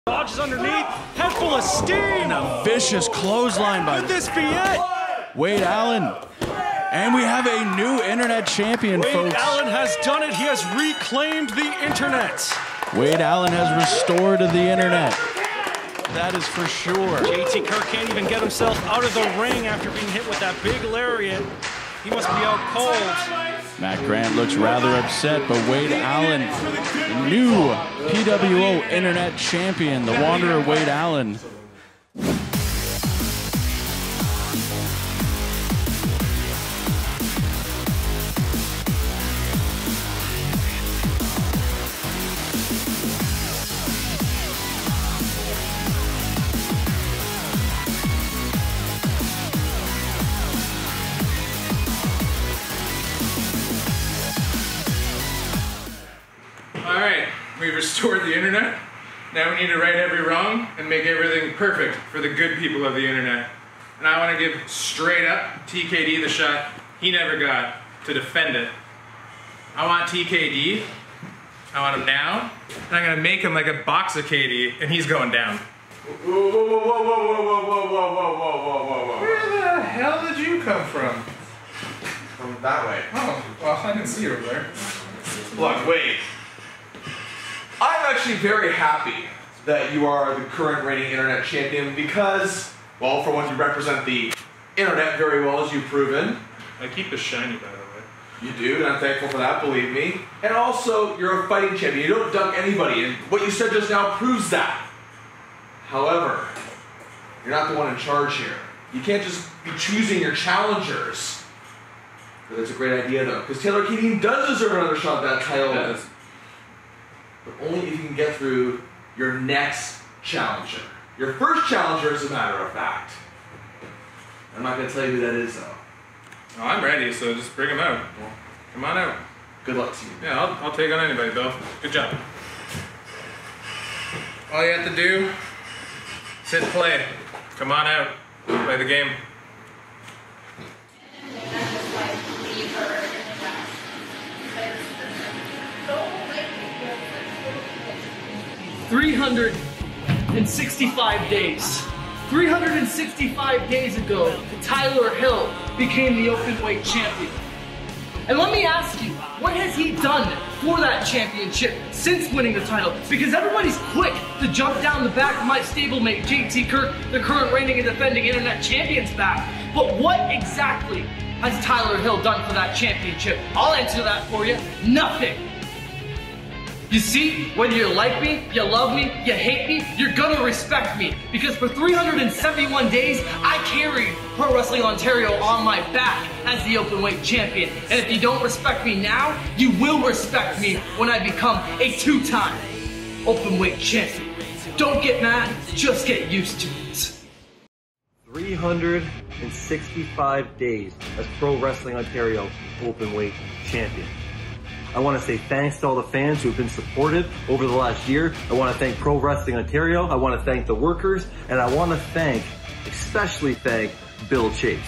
Dodges underneath, head full of steam. And a vicious clothesline by Could this be it? Wade Allan. And we have a new internet champion, Wade folks. Allan has done it. He has reclaimed the internet. Wade Allan has restored the internet. That is for sure. JT Kirk can't even get himself out of the ring after being hit with that big lariat. He must be out cold. Matt Grant looks rather upset, but Wade Allan, the new PWO internet champion, the Wanderer Wade Allan. Alright, we've restored the internet. Now we need to right every wrong and make everything perfect for the good people of the internet. And I want to give straight up TKD the shot he never got to defend it. I want TKD. I want him now. And I'm going to make him like a box of KD and he's going down. Whoa, whoa, whoa, whoa, whoa, whoa, whoa, whoa, whoa, whoa, whoa, whoa. Where the hell did you come from? From that way. Oh, well, I didn't see you over there. Look, wait. I'm actually very happy that you are the current reigning internet champion because, well, for one, you represent the internet very well, as you've proven. I keep this shiny, by the way. You do, and I'm thankful for that, believe me. And also, you're a fighting champion. You don't dunk anybody, and what you said just now proves that. However, you're not the one in charge here. You can't just be choosing your challengers. But that's a great idea, though, because Taylor Keating does deserve another shot at that title. Yes. But only if you can get through your next challenger. Your first challenger, as a matter of fact. I'm not going to tell you who that is, though. Oh, I'm ready, so just bring him out. Well, Come on out. good luck to you. Yeah, I'll take on anybody, Bill. Good job. All you have to do, sit and play. Come on out. Play the game. $365 days. 365 days ago, Tyler Hill became the openweight champion. And let me ask you, what has he done for that championship since winning the title? Because everybody's quick to jump down the back of my stablemate, JT Kirk, the current reigning and defending internet champion's back. But what exactly has Tyler Hill done for that championship? I'll answer that for you. Nothing. You see, whether you like me, you love me, you hate me, you're gonna respect me. Because for 371 days, I carried Pro Wrestling Ontario on my back as the openweight champion. And if you don't respect me now, you will respect me when I become a two-time openweight champion. Don't get mad, just get used to it. 365 days as Pro Wrestling Ontario openweight champion. I want to say thanks to all the fans who have been supportive over the last year. I want to thank Pro Wrestling Ontario. I want to thank the workers. And I want to especially thank Bill Chase.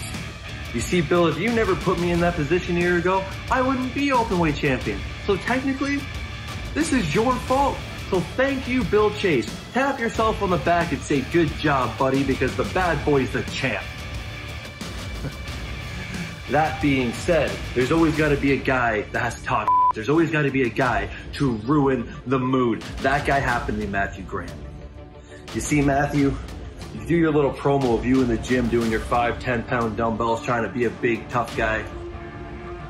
You see, Bill, if you never put me in that position a year ago, I wouldn't be openweight champion. So technically, this is your fault. So thank you, Bill Chase. Tap yourself on the back and say, good job, buddy, because the bad boy's the champ. That being said, there's always got to be a guy that has to talk. There's always got to be a guy to ruin the mood. That guy happened to be Matthew Grant. You see, Matthew, you do your little promo of you in the gym doing your 5-10 pound dumbbells trying to be a big tough guy.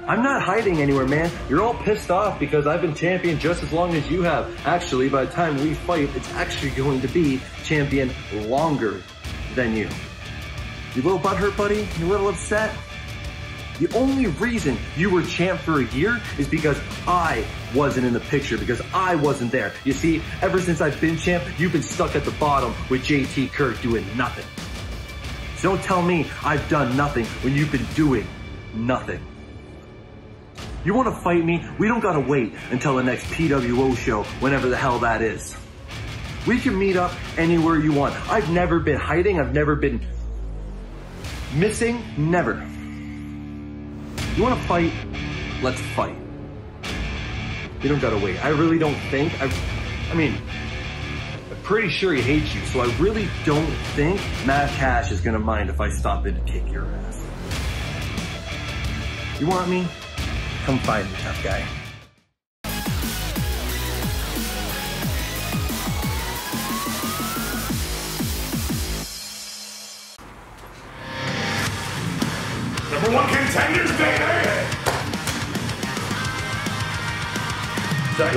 I'm not hiding anywhere, man. You're all pissed off because I've been champion just as long as you have. Actually, by the time we fight, it's actually going to be champion longer than you. You a little butthurt, buddy? You a little upset? The only reason you were champ for a year is because I wasn't in the picture, because I wasn't there. You see, ever since I've been champ, you've been stuck at the bottom with JT Kirk doing nothing. So don't tell me I've done nothing when you've been doing nothing. You want to fight me? We don't gotta wait until the next PWO show, whenever the hell that is. We can meet up anywhere you want. I've never been hiding. I've never been missing. Never. You want to fight? Let's fight. You don't gotta wait. I really don't think. I mean, pretty sure he hates you, so I really don't think Matt Cash is gonna mind if I stop in to kick your ass. You want me? Come find me, tough guy. #1 contenders, baby!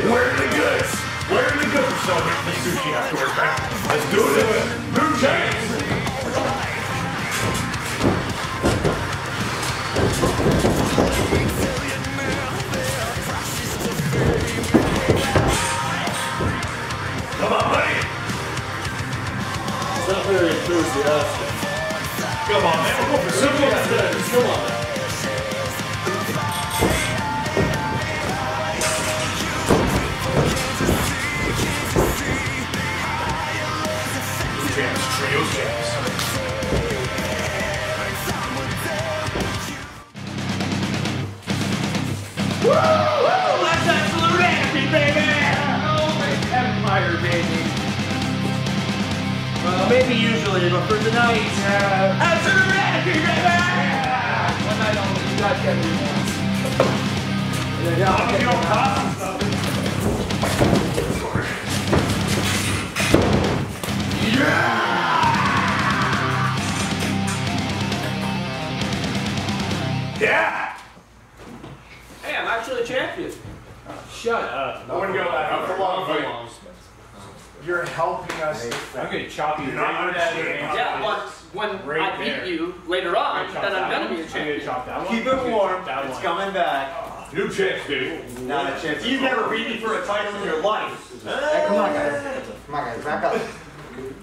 Where are the goods? Where are the goods? So make the sushi afterwards, man. Let's do it. New chance. Come on, buddy. It's not very enthusiastic. Come on, man. We'll go for sushi. Come on. Trios jams. Woo! That's absolute anarchy, baby! Oh, Empire, baby. Well, maybe usually, but for tonight, absolute anarchy, baby! One night only, you got Kevin once. You don't cost something. Yeah! Yeah! Hey, I'm actually a champion. Shut up. I wouldn't go that for long fight. You're helping us. I'm gonna chop you. Yeah, but when I beat you later on, then I'm gonna be a champion. Keep it warm. It's coming back. New chance, dude. Not a chance. You've never beat me for a title in your life. Hey, come on, guys. Come on, guys. Back up.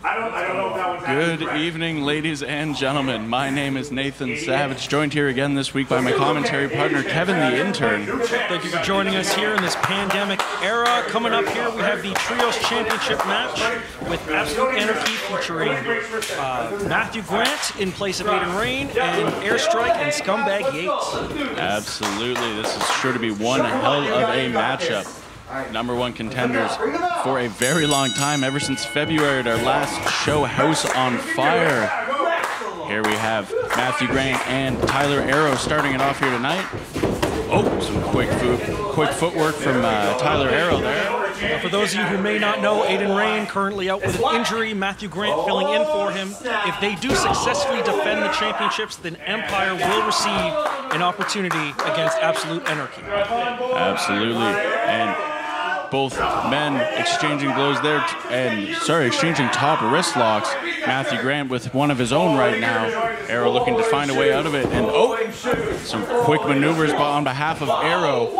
I don't know if that one's happening. Good evening, ladies and gentlemen. My name is Nathan Savage, joined here again this week by my commentary partner, Kevin the Intern. Thank you for joining us here in this pandemic era. Coming up here, we have the Trios Championship match with Absolute Anarchy featuring Matthew Grant in place of Aiden Rayne and Airstrike and Scumbag Yates. Absolutely, this is sure to be one hell of a matchup. #1 contenders for a very long time, ever since February at our last show, House on Fire. Here we have Matthew Grant and Tyler Arrow starting it off here tonight. Oh, some quick footwork from Tyler Arrow there. Now, for those of you who may not know, Aiden Rayne currently out with an injury, Matthew Grant filling in for him. If they do successfully defend the championships, then Empire will receive an opportunity against Absolute Anarchy. Absolutely, and both men exchanging blows there, exchanging top wrist locks. Matthew Grant with one of his own right now. Arrow looking to find a way out of it, and some quick maneuvers on behalf of Arrow,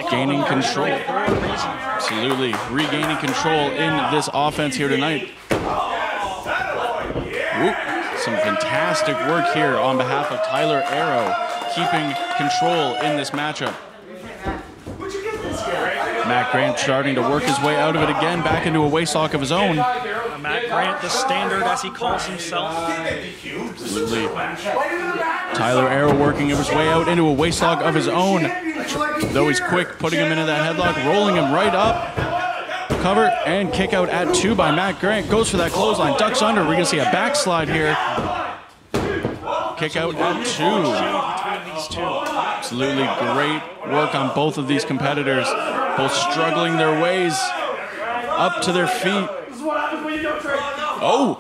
gaining control. Absolutely, regaining control in this offense here tonight. Some fantastic work here on behalf of Tyler Arrow, keeping control in this matchup. Matt Grant starting to work his way out of it again, back into a waistlock of his own. Matt Grant, the standard as he calls himself. Absolutely. Tyler Arrow working his way out into a waistlock of his own. Though he's quick, putting him into that headlock, rolling him right up. Cover and kick out at 2 by Matt Grant. Goes for that clothesline, ducks under. We're going to see a backslide here. Kick out at 2. Absolutely great work on both of these competitors. Both struggling their ways up to their feet. Oh!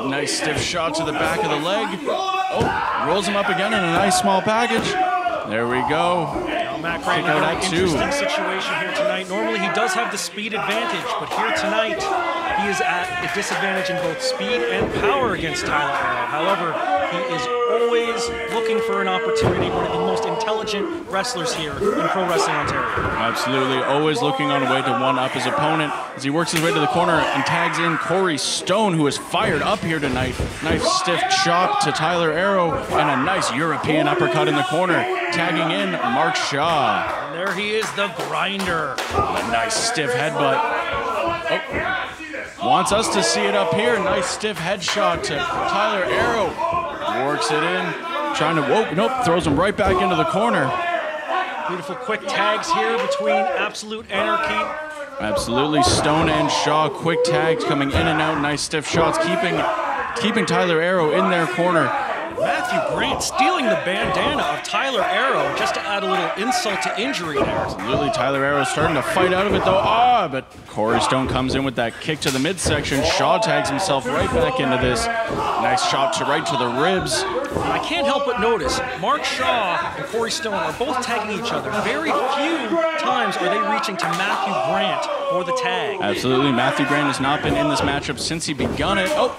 Nice stiff shot to the back of the leg. Oh, rolls him up again in a nice small package. There we go. Now Matt Grant in a very interesting situation here tonight. Normally he does have the speed advantage, but here tonight he is at a disadvantage in both speed and power against Tyler Arrow. However, he is always looking for an opportunity, one of the most intelligent wrestlers here in Pro Wrestling Ontario. Absolutely, always looking on a way to one-up his opponent as he works his way to the corner and tags in Corey Stone, who is fired up here tonight. Nice stiff chop to Tyler Arrow and a nice European uppercut in the corner. Tagging in Mark Shaw. And there he is, the grinder. A nice stiff headbutt. Oh. Wants us to see it up here. Nice stiff headshot to Tyler Arrow. Works it in. Trying to, throws him right back into the corner. Beautiful quick tags here between Absolute Anarchy Absolutely. Stone and Shaw, quick tags coming in and out. Nice stiff shots, keeping Tyler Arrow in their corner. Matthew Grant stealing the bandana of Tyler Arrow just to add a little insult to injury there. Absolutely. Tyler Arrow starting to fight out of it though. But Corey Stone comes in with that kick to the midsection. Shaw tags himself right back into this. Nice shot right to the ribs. I can't help but notice Mark Shaw and Corey Stone are both tagging each other. Very few times are they reaching to Matthew Grant for the tag. Absolutely. Matthew Grant has not been in this matchup since he begun it. Well,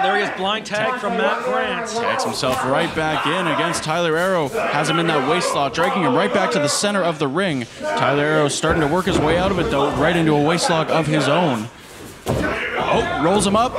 there he is, blind tag from Matt Grant. Tags himself right back in against Tyler Arrow. Has him in that waistlock, dragging him right back to the center of the ring. Tyler Arrow starting to work his way out of it though, right into a waistlock of his own. Rolls him up.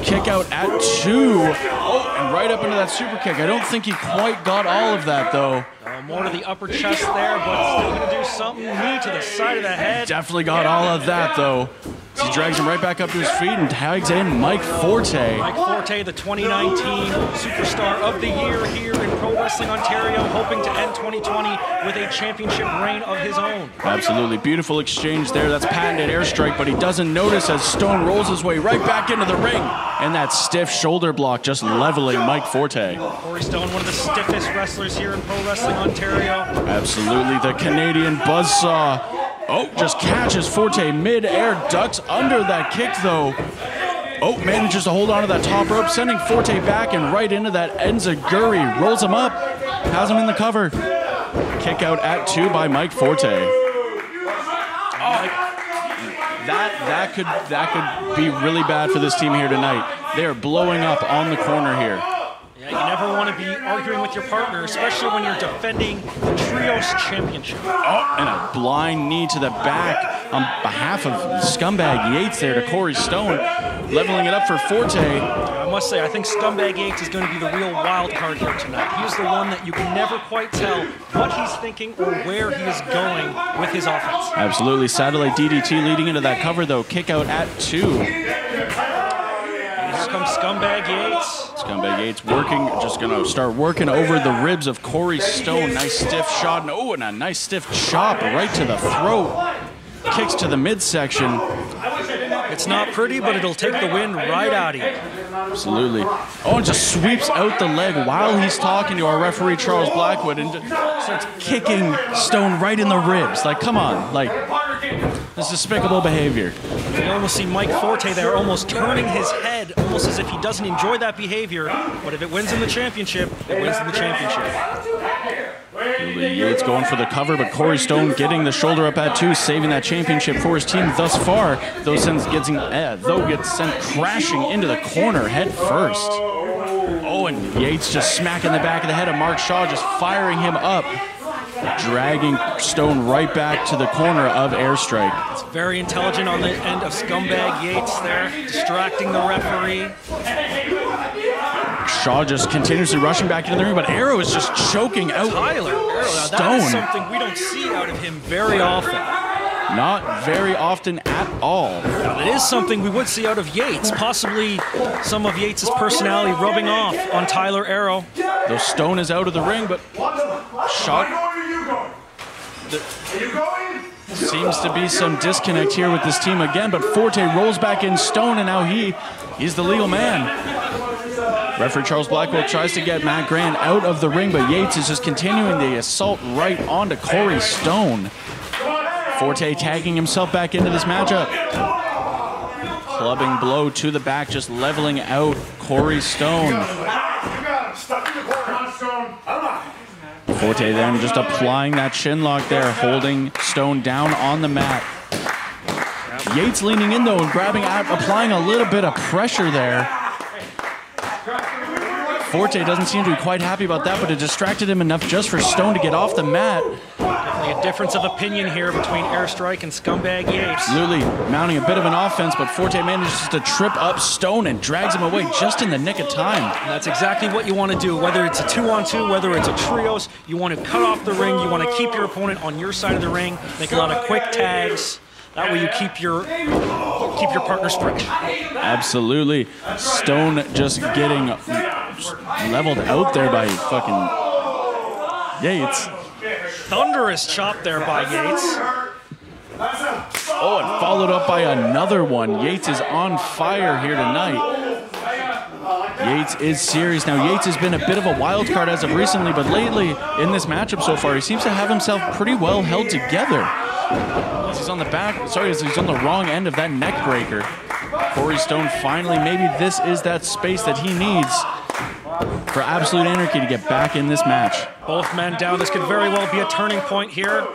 Kick out at 2. And right up into that super kick. I don't think he quite got all of that though. More to the upper chest there, but still going to do something. Knee to the side of the head. Definitely got all of that though. So he drags him right back up to his feet and tags in Mike Forte. Mike Forte, the 2019 Superstar of the Year here in Pro Wrestling Ontario, hoping to end 2020 with a championship reign of his own. Absolutely. Beautiful exchange there. That's patented airstrike, but he doesn't notice as Stone rolls his way right back into the ring. And that stiff shoulder block just leveling Mike Forte. Corey Stone, one of the stiffest wrestlers here in Pro Wrestling Ontario. Absolutely. The Canadian buzzsaw. Just catches Forte mid-air, ducks under that kick though. Manages to hold on to that top rope, sending Forte back and right into that enziguri. Rolls him up, has him in the cover. Kick out at 2 by Mike Forte. That could be really bad for this team here tonight. They are blowing up on the corner here. Yeah, you never want to be arguing with your partner, especially when you're defending the Trios Championship. And a blind knee to the back on behalf of Scumbag Yates there to Corey Stone, leveling it up for Forte. I must say, I think Scumbag Yates is going to be the real wild card here tonight. He's the one that you can never quite tell what he's thinking or where he is going with his offense. Absolutely. Satellite DDT leading into that cover though. Kick out at 2. Here comes Scumbag Yates. Scumbag Yates just gonna start working over the ribs of Corey Stone. Nice stiff shot, and a nice stiff chop right to the throat. Kicks to the midsection. It's not pretty, but it'll take the wind right out of you. Absolutely. And just sweeps out the leg while he's talking to our referee, Charles Blackwood, and just starts kicking Stone right in the ribs. Like, come on. Like, this is despicable behavior. You almost see Mike Forte there almost turning his head, almost as if he doesn't enjoy that behavior. But if it wins him the championship, it wins him the championship. Yates going for the cover, but Corey Stone getting the shoulder up at 2, saving that championship for his team thus far. Though gets sent crashing into the corner head first. And Yates just smacking the back of the head of Mark Shaw, just firing him up, dragging Stone right back to the corner of Airstrike. It's very intelligent on the end of Scumbag Yates there, distracting the referee. Shaw just continuously rushing back into the ring, but Arrow is just choking out Tyler Arrow. Stone. That is something we don't see out of him very often. Not very often at all. Now, that is something we would see out of Yates, possibly some of Yates' personality rubbing off on Tyler Arrow. Though Stone is out of the ring, but Shaw... Seems to be some disconnect here with this team again, but Forte rolls back in Stone, and now he's the legal man. Referee Charles Blackwell tries to get Matt Grant out of the ring, but Yates is just continuing the assault right onto Corey Stone. Forte tagging himself back into this matchup. Clubbing blow to the back, just leveling out Corey Stone. Forte then just applying that chin lock there, holding Stone down on the mat. Yates leaning in though and applying a little bit of pressure there. Forte doesn't seem to be quite happy about that, but it distracted him enough just for Stone to get off the mat. Definitely a difference of opinion here between Airstrike and Scumbag Yates. Absolutely, mounting a bit of an offense, but Forte manages to trip up Stone and drags him away just in the nick of time. And that's exactly what you want to do, whether it's a 2-on-2, whether it's a trios. You want to cut off the ring, you want to keep your opponent on your side of the ring, make a lot of quick tags. That way you keep your partners fresh. Absolutely. Stone just getting leveled out there by fucking Yates. Thunderous chop there by Yates. Oh, and followed up by another one. Yates is on fire here tonight. Yates is serious. Now, Yates has been a bit of a wild card as of recently, but lately in this matchup so far, he seems to have himself pretty well held together. He's on the he's on the wrong end of that neck breaker. Corey Stone finally, maybe this is that space that he needs for Absolute Anarchy to get back in this match. Both men down. This could very well be a turning point here.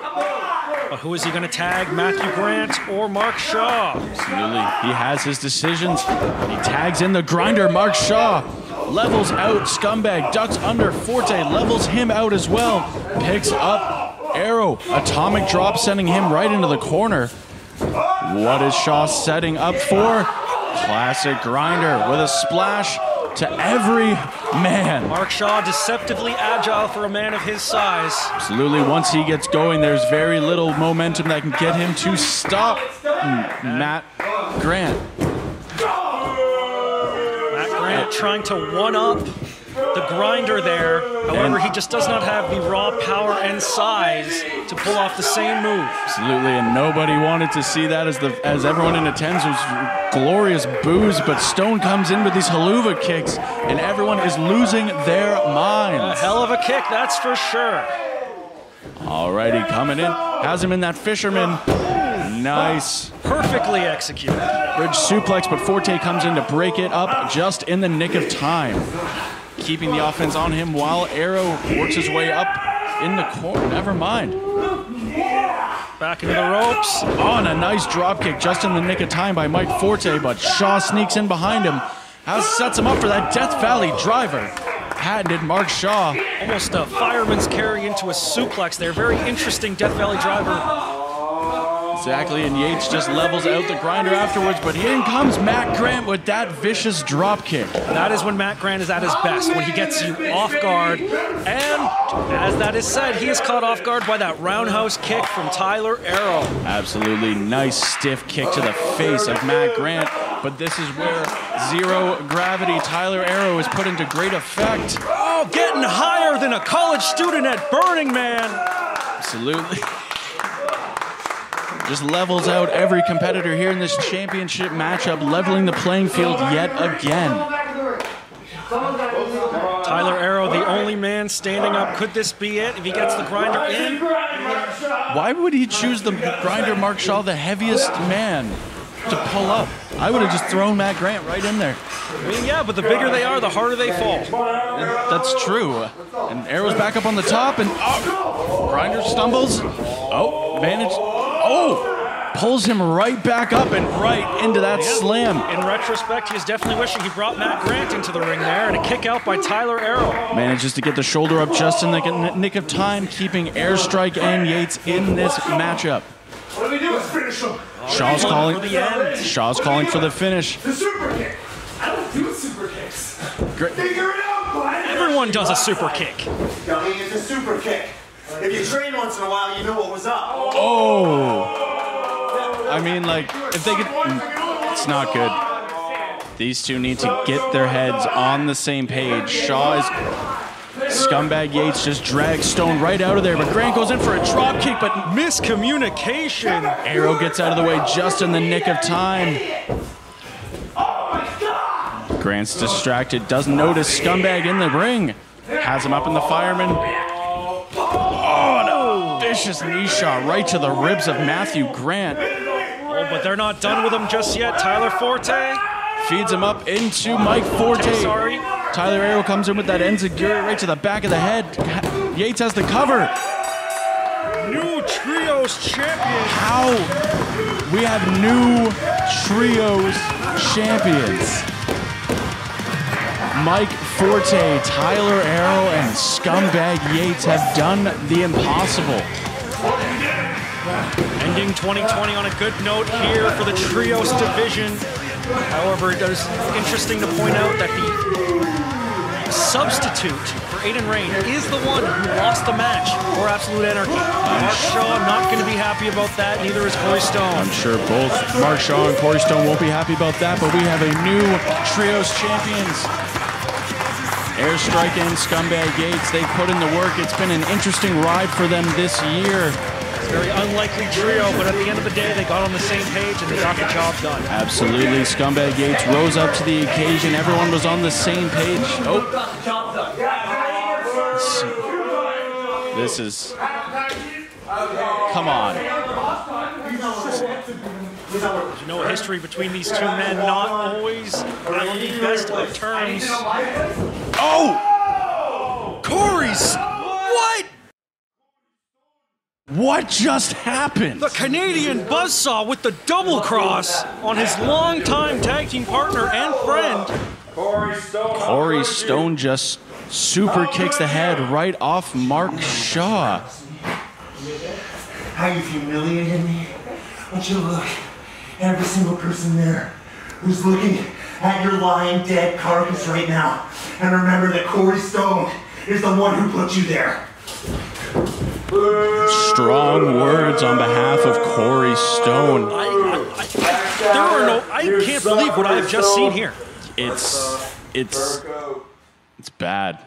But who is he going to tag? Matthew Grant or Mark Shaw? Absolutely. He has his decisions. He tags in the grinder. Mark Shaw levels out Scumbag, ducks under Forte, levels him out as well. Picks up Arrow. Atomic drop sending him right into the corner. What is Shaw setting up for? Classic grinder with a splash to every man. Mark Shaw, deceptively agile for a man of his size. Absolutely. Once he gets going, there's very little momentum that can get him to stop Matt Grant. Matt Grant trying to one-up the grinder there. However, he just does not have the raw power and size to pull off the same move. Absolutely, and nobody wanted to see that as everyone in attendance was glorious boos, but Stone comes in with these haluva kicks, and everyone is losing their minds. A hell of a kick, that's for sure. Alrighty, coming in, has him in that fisherman. Nice. Perfectly executed. Bridge suplex, but Forte comes in to break it up just in the nick of time. Keeping the offense on him while Arrow works his way up in the corner. Never mind. Back into the ropes. On a nice drop kick just in the nick of time by Mike Forte, but Shaw sneaks in behind him. Sets him up for that Death Valley driver. Patented Mark Shaw. Almost a fireman's carry into a suplex there. Very interesting Death Valley driver. Exactly, and Yates just levels out the grinder afterwards, but in comes Matt Grant with that vicious drop kick. That is when Matt Grant is at his best, when he gets you off guard. And as that is said, he is caught off guard by that roundhouse kick from Tyler Arrow. Absolutely nice stiff kick to the face of Matt Grant, but this is where zero gravity Tyler Arrow is put into great effect. Oh, getting higher than a college student at Burning Man. Absolutely. Just levels out every competitor here in this championship matchup, leveling the playing field yet again. Tyler Arrow, the only man standing up. Could this be it if he gets the grinder in? Why would he choose the grinder Mark Shaw, the heaviest man, to pull up? I would have just thrown Matt Grant right in there. I mean, yeah, but the bigger they are, the harder they fall. That's true. And Arrow's back up on the top, and grinder stumbles. Oh, advantage. Oh, pulls him right back up and right into that slam. In retrospect, he is definitely wishing he brought Matt Grant into the ring there, and a kick out by Tyler Arrow. Manages to get the shoulder up just in the nick of time, keeping Airstrike and Yates in this matchup. What do we do? Let's finish him. Shaw's calling for the finish. The super kick. I don't do super kicks. Great. Figure it out, Glenn. Everyone does a super kick. Dummy, it's a super kick. If you train once in a while, you know what was up. Oh. I mean, like, if they could... It's not good. These two need to get their heads on the same page. Shaw is... Scumbag Yates just drags Stone right out of there, but Grant goes in for a drop kick, but miscommunication. Arrow gets out of the way just in the nick of time. Grant's distracted, doesn't notice Scumbag in the ring. Has him up in the fireman. Oh, and a vicious knee shot right to the ribs of Matthew Grant. Oh, but they're not done with him just yet. Tyler Forte feeds him up into Mike Forte. Sorry. Tyler Arrow comes in with that enziguri right to the back of the head. Yates has the cover. New Trios champion. How? We have new Trios champions. Mike Forte, Tyler Arrow, and Scumbag Yates have done the impossible. Ending 2020 on a good note here for the Trios division. However, it is interesting to point out that the substitute for Aiden Rayne is the one who lost the match for Absolute Anarchy. Mark Shaw not going to be happy about that, neither is Corey Stone. I'm sure both Mark Shaw and Corey Stone won't be happy about that, but we have a new Trios champions. Airstrike and Scumbag Yates, they've put in the work. It's been an interesting ride for them this year. It's a very unlikely trio, but at the end of the day, they got on the same page and they got the job done. Absolutely. Scumbag Yates rose up to the occasion. Everyone was on the same page. Oh. This is... Come on. You know, a history between these two men, not always on the best of terms. Oh! Corey's... What? What just happened? The Canadian buzzsaw with the double cross on his longtime tag team partner and friend. Corey Stone just super kicks the head right off Mark Shaw. How you've humiliated me. I want you to look. Every single person there who's looking at your lying dead carcass right now. And remember that Corey Stone is the one who put you there. Strong words on behalf of Corey Stone. I can't believe what I've just seen here. It's bad.